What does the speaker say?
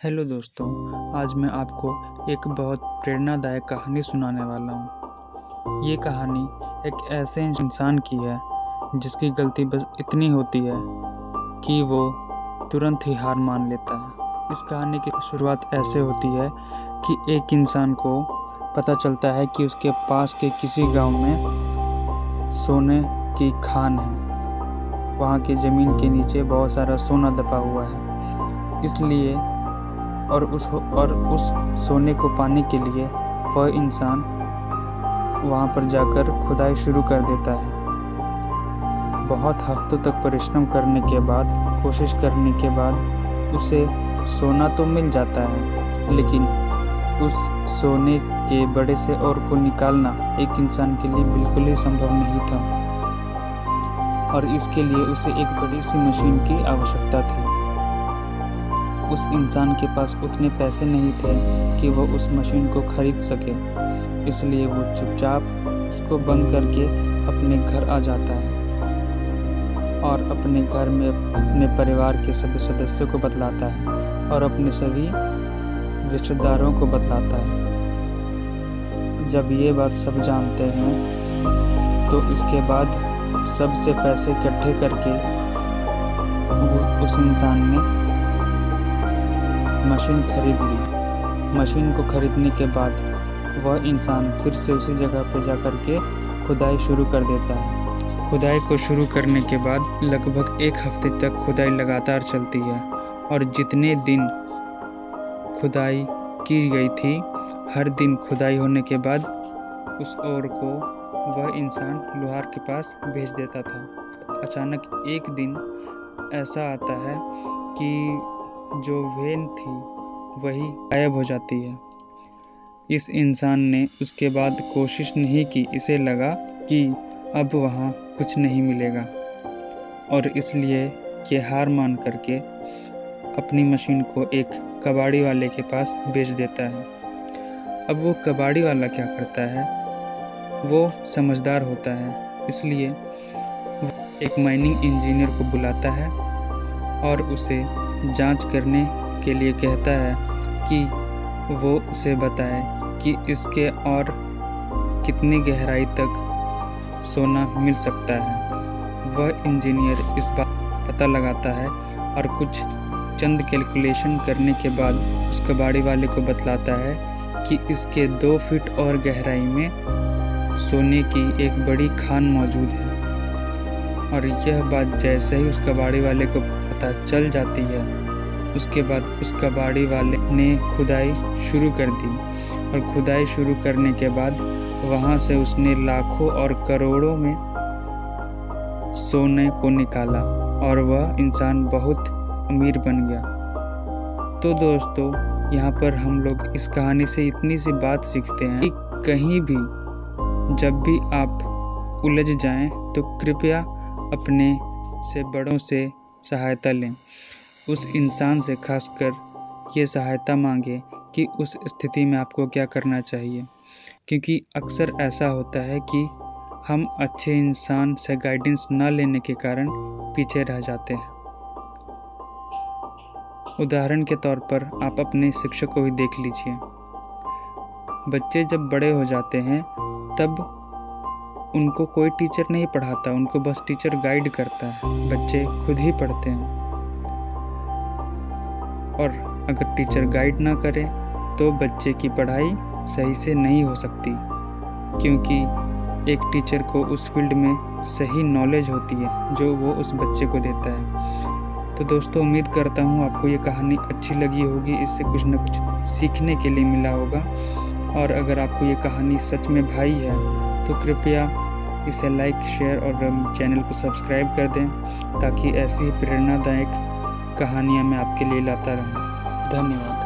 Hello दोस्तों, आज मैं आपको एक बहुत प्रेरणादायक कहानी सुनाने वाला हूँ। ये कहानी एक ऐसे इंसान की है जिसकी गलती बस इतनी होती है कि वो तुरंत ही हार मान लेता है। इस कहानी की शुरुआत ऐसे होती है कि एक इंसान को पता चलता है कि उसके पास के किसी गांव में सोने की खान है। वहाँ की ज़मीन के नीचे बहुत सारा सोना दबा हुआ है। इसलिए और उस सोने को पाने के लिए वह इंसान वहाँ पर जाकर खुदाई शुरू कर देता है। बहुत हफ्तों तक परिश्रम करने के बाद, कोशिश करने के बाद उसे सोना तो मिल जाता है, लेकिन उस सोने के बड़े से और को निकालना एक इंसान के लिए बिल्कुल ही संभव नहीं था और इसके लिए उसे एक बड़ी सी मशीन की आवश्यकता थी। उस इंसान के पास उतने पैसे नहीं थे कि वो उस मशीन को खरीद सके, इसलिए वो चुपचाप उसको बंद करके अपने घर आ जाता है और अपने घर में अपने परिवार के सभी सदस्यों को बतलाता है और अपने सभी रिश्तेदारों को बतलाता है। जब ये बात सब जानते हैं तो इसके बाद सबसे पैसे इकट्ठे करके उस इंसान ने मशीन खरीद ली। मशीन को खरीदने के बाद वह इंसान फिर से उसी जगह पर जाकर के खुदाई शुरू कर देता है। खुदाई को शुरू करने के बाद लगभग एक हफ्ते तक खुदाई लगातार चलती है और जितने दिन खुदाई की गई थी, हर दिन खुदाई होने के बाद उस औरत को वह इंसान लोहार के पास भेज देता था। अचानक एक दिन ऐसा आता है कि जो वेन थी वही गायब हो जाती है। इस इंसान ने उसके बाद कोशिश नहीं की। इसे लगा कि अब वहाँ कुछ नहीं मिलेगा और इसलिए ये हार मान करके अपनी मशीन को एक कबाड़ी वाले के पास बेच देता है। अब वो कबाड़ी वाला क्या करता है, वो समझदार होता है, इसलिए एक माइनिंग इंजीनियर को बुलाता है और उसे जांच करने के लिए कहता है कि वो उसे बताए कि इसके और कितनी गहराई तक सोना मिल सकता है। वह इंजीनियर इस बात पता लगाता है और कुछ चंद कैलकुलेशन करने के बाद उस कबाड़ी वाले को बतलाता है कि इसके 2 फीट और गहराई में सोने की एक बड़ी खान मौजूद है। और यह बात जैसे ही उस कबाड़ी वाले को पता चल जाती है, उसके बाद उस कबाड़ी वाले ने खुदाई शुरू कर दी और खुदाई शुरू करने के बाद वहां से उसने लाखों और करोड़ों में सोने को निकाला और वह इंसान बहुत अमीर बन गया। तो दोस्तों, यहाँ पर हम लोग इस कहानी से इतनी सी बात सीखते हैं कि कहीं भी जब भी आप उलझ जाएं तो कृपया अपने से बड़ों से सहायता लें। उस इंसान से खासकर ये सहायता मांगे कि उस स्थिति में आपको क्या करना चाहिए, क्योंकि अक्सर ऐसा होता है कि हम अच्छे इंसान से गाइडेंस न लेने के कारण पीछे रह जाते हैं। उदाहरण के तौर पर आप अपने शिक्षक को ही देख लीजिए। बच्चे जब बड़े हो जाते हैं तब उनको कोई टीचर नहीं पढ़ाता, उनको बस टीचर गाइड करता है। बच्चे खुद ही पढ़ते हैं और अगर टीचर गाइड ना करे तो बच्चे की पढ़ाई सही से नहीं हो सकती, क्योंकि एक टीचर को उस फील्ड में सही नॉलेज होती है जो वो उस बच्चे को देता है। तो दोस्तों, उम्मीद करता हूँ आपको ये कहानी अच्छी लगी होगी, इससे कुछ न कुछ सीखने के लिए मिला होगा। और अगर आपको ये कहानी सच में भाई है तो कृपया इसे लाइक, शेयर और चैनल को सब्सक्राइब कर दें, ताकि ऐसी प्रेरणादायक कहानियाँ मैं आपके लिए लाता रहूँ। धन्यवाद।